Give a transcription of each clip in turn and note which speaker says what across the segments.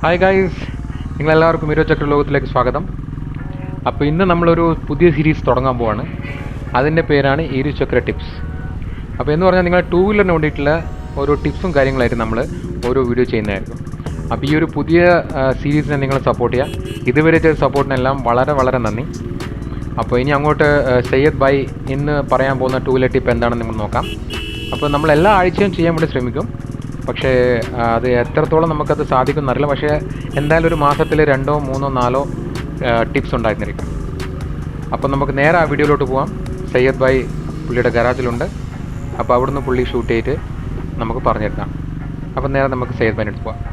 Speaker 1: Hi guys, നിങ്ങളെല്ലാവർക്കും ഇരുചക്ര ലോകത്തിലേക്ക് സ്വാഗതം. അപ്പോൾ ഇന്ന് നമ്മളൊരു പുതിയ സീരീസ് തുടങ്ങാൻ പോവാണ്. അതിൻ്റെ പേരാണ് ഇരുചക്ര ടിപ്സ്. അപ്പോൾ എന്ന് പറഞ്ഞാൽ നിങ്ങൾ ടൂ വീലറിന് വേണ്ടിയിട്ടുള്ള ഓരോ ടിപ്സും കാര്യങ്ങളായിട്ട് നമ്മൾ ഓരോ വീഡിയോ ചെയ്യുന്നതായിരിക്കും. അപ്പോൾ ഈ ഒരു പുതിയ സീരീസിനെ നിങ്ങൾ സപ്പോർട്ട് ചെയ്യുക. ഇതുവരെ ചെയ്ത സപ്പോർട്ടിനെല്ലാം വളരെ വളരെ നന്ദി. അപ്പോൾ ഇനി അങ്ങോട്ട് സയ്യദ് ഭായ് ഇന്ന് പറയാൻ പോകുന്ന ടൂ വീലർ ടിപ്പ് എന്താണെന്ന് നമ്മൾ നോക്കാം. അപ്പോൾ നമ്മൾ എല്ലാ ആഴ്ചയും ചെയ്യാൻ വേണ്ടി ശ്രമിക്കും. പക്ഷേ അത് എത്രത്തോളം നമുക്കത് സാധിക്കുമെന്നറിയില്ല. പക്ഷേ എന്തായാലും ഒരു മാസത്തിൽ 2, 3, 4 ടിപ്സ് ഉണ്ടായിരുന്നിരിക്കും. അപ്പോൾ നമുക്ക് നേരെ ആ വീഡിയോയിലോട്ട് പോകാം. സയ്യദ് ഭായ് പുള്ളിയുടെ ഗരാജിലുണ്ട്. അപ്പോൾ അവിടുന്ന് പുള്ളി ഷൂട്ട് ചെയ്തിട്ട് നമുക്ക് പറഞ്ഞിരുന്നതാണ്. അപ്പോൾ നേരെ നമുക്ക് സയ്യദ് ഭായിൻ്റെ അടുത്ത് പോകാം.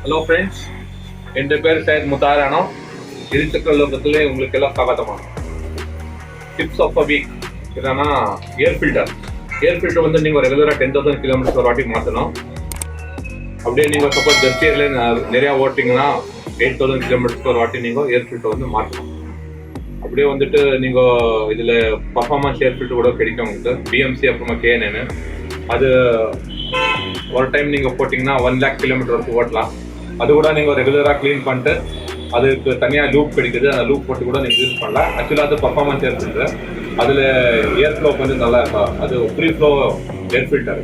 Speaker 2: ഹലോ ഫ്രണ്ട്സ്, എൻ്റെ പേര് സയ്യദ് മുതാറാണ്. ഇരുചക്ര ലോകത്തിലെ ഉங்களுக்கெல்லாம் സ്വാഗതമാണ്. ടിപ്സ് ഓഫ് എ வீக் என்னன்னா ஏர் ஃபில்டர் வந்து நீங்கள் ரெகுலராக 10,000 கிலோமீட்டர்ஸ் ஒரு வாட்டி மாற்றணும். அப்படியே நீங்கள் சப்போஸ் ஜஸ்ட் இயரில் நிறையா ஓட்டிங்கன்னா 8,000 கிலோமீட்டர்ஸ்க்கு ஒரு வாட்டி நீங்கள் ஏர் ஃபில்டர் வந்து மாற்றணும். அப்படியே வந்துட்டு நீங்கள் இதில் பர்ஃபார்மன்ஸ் ஏர் ஃபில்டர் கூட கிடைக்கும் உங்களுக்கு. பிஎம்சி அப்புறமா கேஎன்என்னு அது ஒரு டைம் நீங்கள் போட்டிங்கன்னா 1 lakh கிலோமீட்டர் வரைக்கும் ஓட்டலாம். அது கூட நீங்கள் ரெகுலராக க்ளீன் பண்ணிட்டு அதுக்கு தனியாக லூப் கிடைக்குது. அந்த லூப் போட்டு கூட நீங்கள் யூஸ் பண்ணலாம். ஆக்சுவலாக அது பர்ஃபார்மன்ஸ் ஏர் ஃபில்டர். அதில் ஏர் ஃப்ளோ கொஞ்சம் நல்லா இருக்கும். அது ஃப்ரீ ஃப்ளோ ஏர் ஃபில்டர்.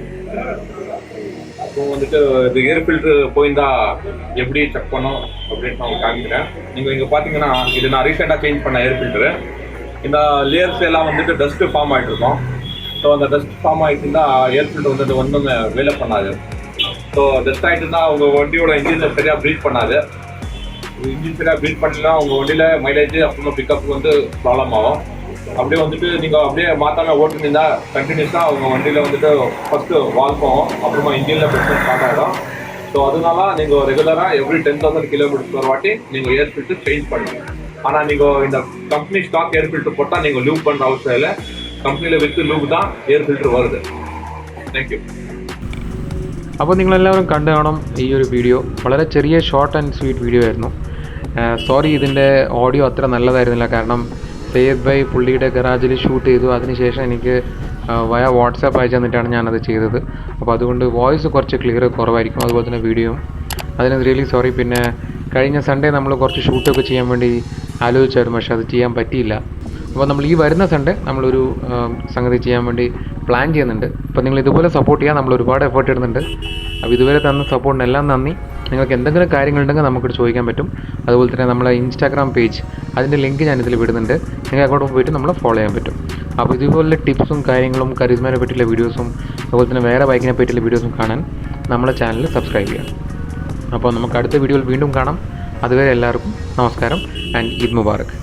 Speaker 2: அப்போ வந்துட்டு இது ஏர் ஃபில்டர் போயிருந்தா எப்படி செக் பண்ணோம் அப்படின்னு நான் காமிக்கிறேன். நீங்கள் இங்கே பார்த்தீங்கன்னா இது நான் ரீசெண்டாக சேஞ்ச் பண்ண ஏர் ஃபில்டரு. இந்த லேயர்ஸ் எல்லாம் வந்துட்டு டஸ்ட்டு ஃபார்ம் ஆகிட்டு இருக்கும். ஸோ அந்த டஸ்ட் ஃபார்ம் ஆகிட்டுருந்தா ஏர் ஃபில்டர் வந்துட்டு ஒன்றுமே வேலை பண்ணாது. ஸோ டஸ்ட் ஆகிட்டுருந்தா உங்கள் வண்டியோட இன்ஜினில் சரியாக ப்ரீத் பண்ணாது. இன்ஜின் சரியாக ப்ரீத் பண்ணலாம் உங்கள் வண்டியில் மைலேஜ் அப்புறமா பிக்கப் வந்து ப்ராப்ளம் ஆகும். அப்படியே வந்துட்டு நீங்கள் அப்படியே மாற்றாமல் ஓட்டுனீங்கன்னா கண்டினியூஸாக உங்கள் வண்டியில் வந்துட்டு ஃபஸ்ட்டு வால் போகும், அப்புறமா இன்ஜினில் பிரச்சனை ஸ்டார்ட் ஆகிடும். ஸோ அதனால நீங்கள் ரெகுலராக எவ்ரி 10,000 கிலோமீட்டர்ஸ் ஒரு வாட்டி நீங்கள் ஏர் ஃபில்டர் சேஞ்ச் பண்ணணும். ஆனால் நீங்கள் இந்த கம்பெனி ஸ்டாக் ஏர் ஃபில்டர் போட்டால் நீங்கள் லூப் பண்ணுற அவசியம் இல்லை. കമ്പനിയിലെ വിത്ത് ലൂബ് தான் എയർ ഫിൽറ്റർ വരുന്നത്. Thank you.
Speaker 1: അപ്പോൾ നിങ്ങളെല്ലാവരും കണ്ടു കാണും ഈ ഒരു വീഡിയോ. വളരെ ചെറിയ ഷോർട്ട് ആൻഡ് സ്വീറ്റ് വീഡിയോ ആയിരുന്നു. സോറി, ഇതിൻ്റെ ഓഡിയോ അത്ര നല്ലതായിരുന്നില്ല. കാരണം സയ്യദ് ഭായ് പുള്ളിയുടെ ഗറാജിൽ ഷൂട്ട് ചെയ്തു. അതിനുശേഷം എനിക്ക് വയ വാട്സാപ്പ് അയച്ചു തന്നിട്ടാണ് ഞാനത് ചെയ്തത്. അപ്പോൾ അതുകൊണ്ട് വോയിസ് കുറച്ച് ക്ലിയർ കുറവായിരിക്കും. അതുപോലെ തന്നെ വീഡിയോയും. അതിന് റിയലി സോറി. പിന്നെ കഴിഞ്ഞ സൺഡേ നമ്മൾ കുറച്ച് ഷൂട്ടൊക്കെ ചെയ്യാൻ വേണ്ടി ആലോചിച്ചായിരുന്നു. പക്ഷേ അത് ചെയ്യാൻ പറ്റിയില്ല. അപ്പോൾ നമ്മൾ ഈ വരുന്ന സൺഡേ നമ്മളൊരു സംഗതി ചെയ്യാൻ വേണ്ടി പ്ലാൻ ചെയ്യുന്നുണ്ട്. അപ്പോൾ നിങ്ങൾ ഇതുപോലെ സപ്പോർട്ട് ചെയ്യാൻ നമ്മൾ ഒരുപാട് എഫേർട്ട് ഇടുന്നുണ്ട്. അപ്പോൾ ഇതുവരെ തന്ന സപ്പോർട്ടിനെല്ലാം നന്ദി. നിങ്ങൾക്ക് എന്തെങ്കിലും കാര്യങ്ങളുണ്ടെങ്കിൽ നമുക്കിത് ചോദിക്കാൻ പറ്റും. അതുപോലെ തന്നെ നമ്മളെ ഇൻസ്റ്റാഗ്രാം പേജ്, അതിൻ്റെ ലിങ്ക് ഞാനിതിൽ വിടുന്നുണ്ട്. നിങ്ങൾ അങ്ങോട്ട് പോയിട്ട് നമ്മളെ ഫോളോ ചെയ്യാൻ പറ്റും. അപ്പോൾ ഇതുപോലെ ടിപ്സും കാര്യങ്ങളും കരിസ്മയെ പറ്റിയുള്ള വീഡിയോസും അതുപോലെ തന്നെ വേറെ ബൈക്കിനെ പറ്റിയുള്ള വീഡിയോസും കാണാൻ നമ്മളെ ചാനൽ സബ്സ്ക്രൈബ് ചെയ്യാം. അപ്പോൾ നമുക്ക് അടുത്ത വീഡിയോയിൽ വീണ്ടും കാണാം. അതുവരെ എല്ലാവർക്കും നമസ്കാരം ആൻഡ് ഈദ് മുബാറക്.